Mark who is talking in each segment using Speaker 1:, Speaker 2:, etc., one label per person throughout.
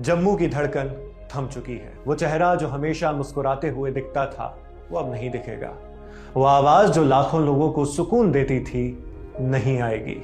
Speaker 1: जम्मू की धड़कन थम चुकी है। वो चेहरा जो हमेशा मुस्कुराते हुए दिखता था वो अब नहीं दिखेगा। वो आवाज जो लाखों लोगों को सुकून देती थी नहीं आएगी।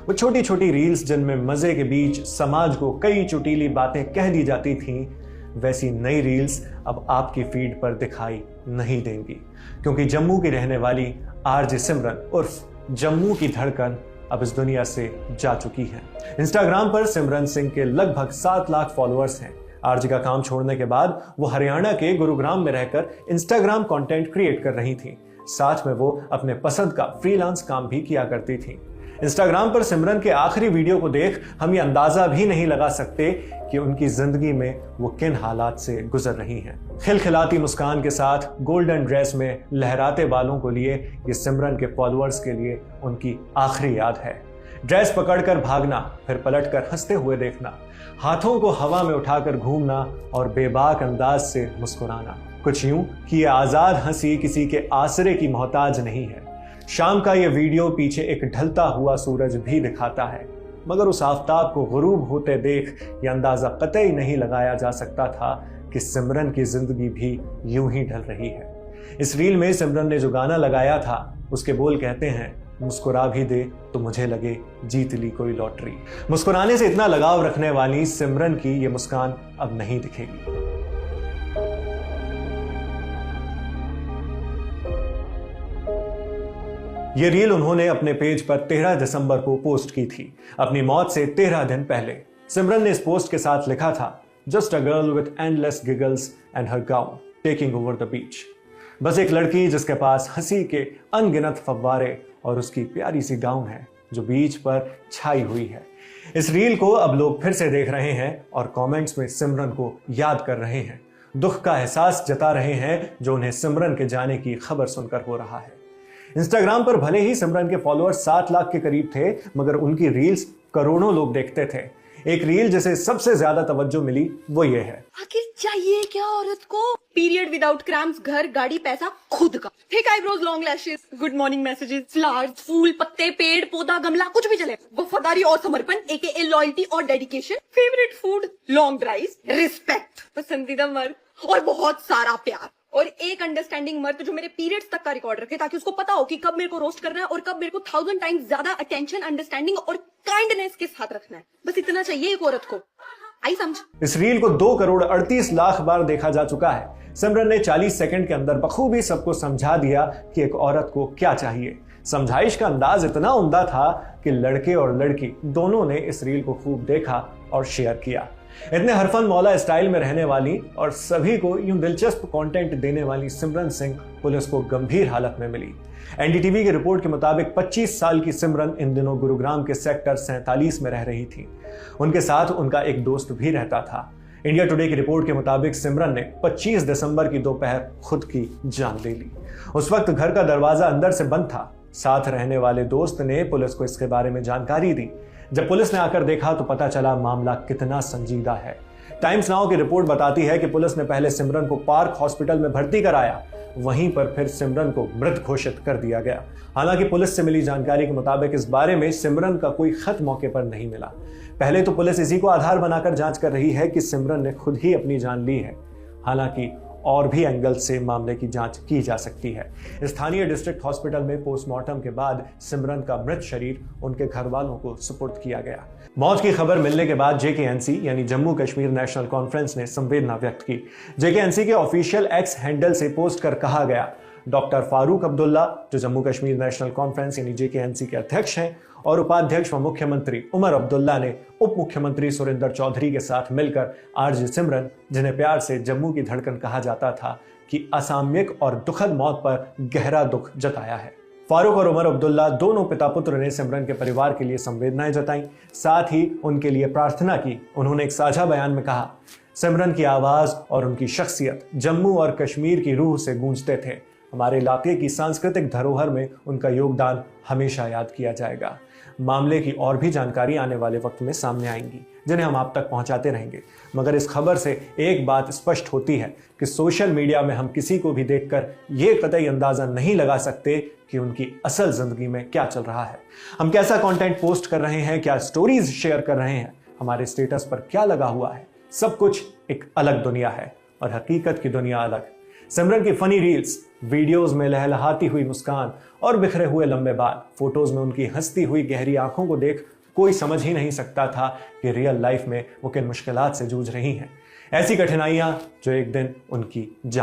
Speaker 1: वो छोटी छोटी रील्स जिनमें मजे के बीच समाज को कई चुटीली बातें कह दी जाती थीं, वैसी नई रील्स अब आपकी फीड पर दिखाई नहीं देंगी, क्योंकि जम्मू की रहने वाली आरजे सिमरन उर्फ जम्मू की धड़कन अब इस दुनिया से जा चुकी है। इंस्टाग्राम पर सिमरन सिंह के लगभग 7 लाख फॉलोअर्स हैं। आरजे का काम छोड़ने के बाद वो हरियाणा के गुरुग्राम में रहकर इंस्टाग्राम कंटेंट क्रिएट कर रही थी। साथ में वो अपने पसंद का फ्रीलांस काम भी किया करती थी। इंस्टाग्राम पर सिमरन के आखिरी वीडियो को देख हम ये अंदाजा भी नहीं लगा सकते कि उनकी जिंदगी में वो किन हालात से गुजर रही हैं। खिलखिलाती मुस्कान के साथ गोल्डन ड्रेस में लहराते बालों को लिए ये सिमरन के फॉलोअर्स के लिए उनकी आखिरी याद है। ड्रेस पकड़कर भागना, फिर पलटकर हंसते हुए देखना, हाथों को हवा में उठाकर घूमना और बेबाक अंदाज से मुस्कुराना। कुछ यूं कि ये आजाद हंसी किसी के आसरे की मोहताज नहीं है। शाम का ये वीडियो पीछे एक ढलता हुआ सूरज भी दिखाता है, मगर उस आफताब को गुरूब होते देख ये अंदाजा कतई नहीं लगाया जा सकता था कि सिमरन की जिंदगी भी यूं ही ढल रही है। इस रील में सिमरन ने जो गाना लगाया था उसके बोल कहते हैं, मुस्कुरा भी दे तो मुझे लगे जीत ली कोई लॉटरी। मुस्कुराने से इतना लगाव रखने वाली सिमरन की ये मुस्कान अब नहीं दिखेगी। ये रील उन्होंने अपने पेज पर 13 दिसंबर को पोस्ट की थी, अपनी मौत से 13 दिन पहले। सिमरन ने इस पोस्ट के साथ लिखा था, just a girl with endless giggles and her gown taking over the beach. बस एक लड़की जिसके पास हंसी के अनगिनत फव्वारे और उसकी प्यारी सी गाउन है जो बीच पर छाई हुई है। इस रील को अब लोग फिर से देख रहे हैं और कमेंट्स में सिमरन को याद कर रहे हैं, दुख का एहसास जता रहे हैं जो उन्हें सिमरन के जाने की खबर सुनकर हो रहा है। इंस्टाग्राम पर भले ही सिमरन के फॉलोअर्स 7 लाख के करीब थे, मगर उनकी रील्स करोड़ों लोग देखते थे। एक रील जिसे सबसे ज्यादा तवज्जो मिली वो ये है,
Speaker 2: आखिर चाहिए क्या औरत को? पीरियड विदाउट क्रैम्प्स, घर, गाड़ी, पैसा खुद का, thick eyebrows, long lashes, good morning messages, flowers, फूल, पत्ते, पेड़, पौधा, गमला, कुछ भी चले। वफादारी और समर्पण, एके लॉयल्टी और dedication, favourite food, long drive, respect, पसंदीदा मर्द और बहुत सारा प्यार। और एक अंडरस्टैंडिंग मर्द जो मेरे पीरियड्स तक का रिकॉर्ड रखे, ताकि उसको पता हो कि कब मेरे को रोस्ट करना है और कब मेरे को 1000 टाइम्स ज्यादा अटेंशन, अंडरस्टैंडिंग और काइंडनेस के साथ रखना है। बस इतना चाहिए एक औरत को। आई समझ।
Speaker 1: इस रील को 2 करोड़ 38 लाख बार देखा जा चुका है। सिमरन ने 40 सेकंड के अंदर बखूबी सबको समझा दिया कि एक औरत को क्या चाहिए। समझाइश का अंदाज इतना उम्दा था कि लड़के और लड़की दोनों ने इस रील को खूब देखा और शेयर किया। इतने हरफन मौला स्टाइल में रहने वाली और सभी को यूं दिलचस्प कंटेंट देने वाली सिमरन सिंह पुलिस को गंभीर हालत में मिली। एनडीटीवी की रिपोर्ट के मुताबिक 25 साल की सिमरन इन दिनों गुरुग्राम के सेक्टर 47 में रह रही थी। उनके साथ उनका एक दोस्त भी रहता था। इंडिया टुडे की रिपोर्ट के मुताबिक सिमरन ने 25 दिसंबर की दोपहर खुद की जान ले ली। उस वक्त घर का दरवाजा अंदर से बंद था। साथ रहने वाले दोस्त ने पुलिस को इसके बारे में जानकारी दी। जब पुलिस ने आकर देखा तो पता चला मामला कितना संजीदा है। टाइम्स नाउ की रिपोर्ट बताती है कि पुलिस ने पहले सिमरन को पार्क हॉस्पिटल में भर्ती कराया, वहीं पर फिर सिमरन को मृत घोषित कर दिया गया। हालांकि पुलिस से मिली जानकारी के मुताबिक इस बारे में सिमरन का कोई खत मौके पर नहीं मिला। पहले तो पुलिस इसी को आधार बनाकर जांच कर रही है कि सिमरन ने खुद ही अपनी जान ली है। हालांकि और भी एंगल से मामले की जांच की जा सकती है। स्थानीय डिस्ट्रिक्ट हॉस्पिटल में पोस्टमार्टम के बाद सिमरन का मृत शरीर उनके घर वालों को सुपुर्द किया गया। मौत की खबर मिलने के बाद जेकेएनसी यानी जम्मू कश्मीर नेशनल कॉन्फ्रेंस ने संवेदना व्यक्त की। जेकेएनसी के ऑफिशियल एक्स हैंडल से पोस्ट कर कहा गया, डॉक्टर फारूक अब्दुल्ला जो जम्मू कश्मीर नेशनल कॉन्फ्रेंस यानी जेकेएनसी के अध्यक्ष हैं और उपाध्यक्ष व मुख्यमंत्री उमर अब्दुल्ला ने उप मुख्यमंत्री सुरेंद्र चौधरी के साथ मिलकर आरजे सिमरन, जिन्हें प्यार से जम्मू की धड़कन कहा जाता था, की असामयिक और दुखद मौत पर गहरा दुख जताया है। फारूक और उमर अब्दुल्ला दोनों पिता पुत्र ने सिमरन के परिवार के लिए संवेदनाएं जताई, साथ ही उनके लिए प्रार्थना की। उन्होंने एक साझा बयान में कहा, सिमरन की आवाज और उनकी शख्सियत जम्मू और कश्मीर की रूह से गूंजते थे। हमारे इलाके की सांस्कृतिक धरोहर में उनका योगदान हमेशा याद किया जाएगा। मामले की और भी जानकारी आने वाले वक्त में सामने आएंगी, जिन्हें हम आप तक पहुंचाते रहेंगे। मगर इस खबर से एक बात स्पष्ट होती है कि सोशल मीडिया में हम किसी को भी देखकर यह कतई अंदाजा नहीं लगा सकते कि उनकी असल जिंदगी में क्या चल रहा है। हम कैसा कंटेंट पोस्ट कर रहे हैं, क्या स्टोरीज शेयर कर रहे हैं, हमारे स्टेटस पर क्या लगा हुआ है, सब कुछ एक अलग दुनिया है और हकीकत की दुनिया अलग। सिमरन की फनी रील्स, वीडियोस में लहलहाती हुई मुस्कान और बिखरे हुए लंबे बाल, फोटोज में उनकी हंसती हुई गहरी आंखों को देख कोई समझ ही नहीं सकता था कि रियल लाइफ में वो किन मुश्किलात से जूझ रही हैं। ऐसी कठिनाइयां जो एक दिन उनकी जान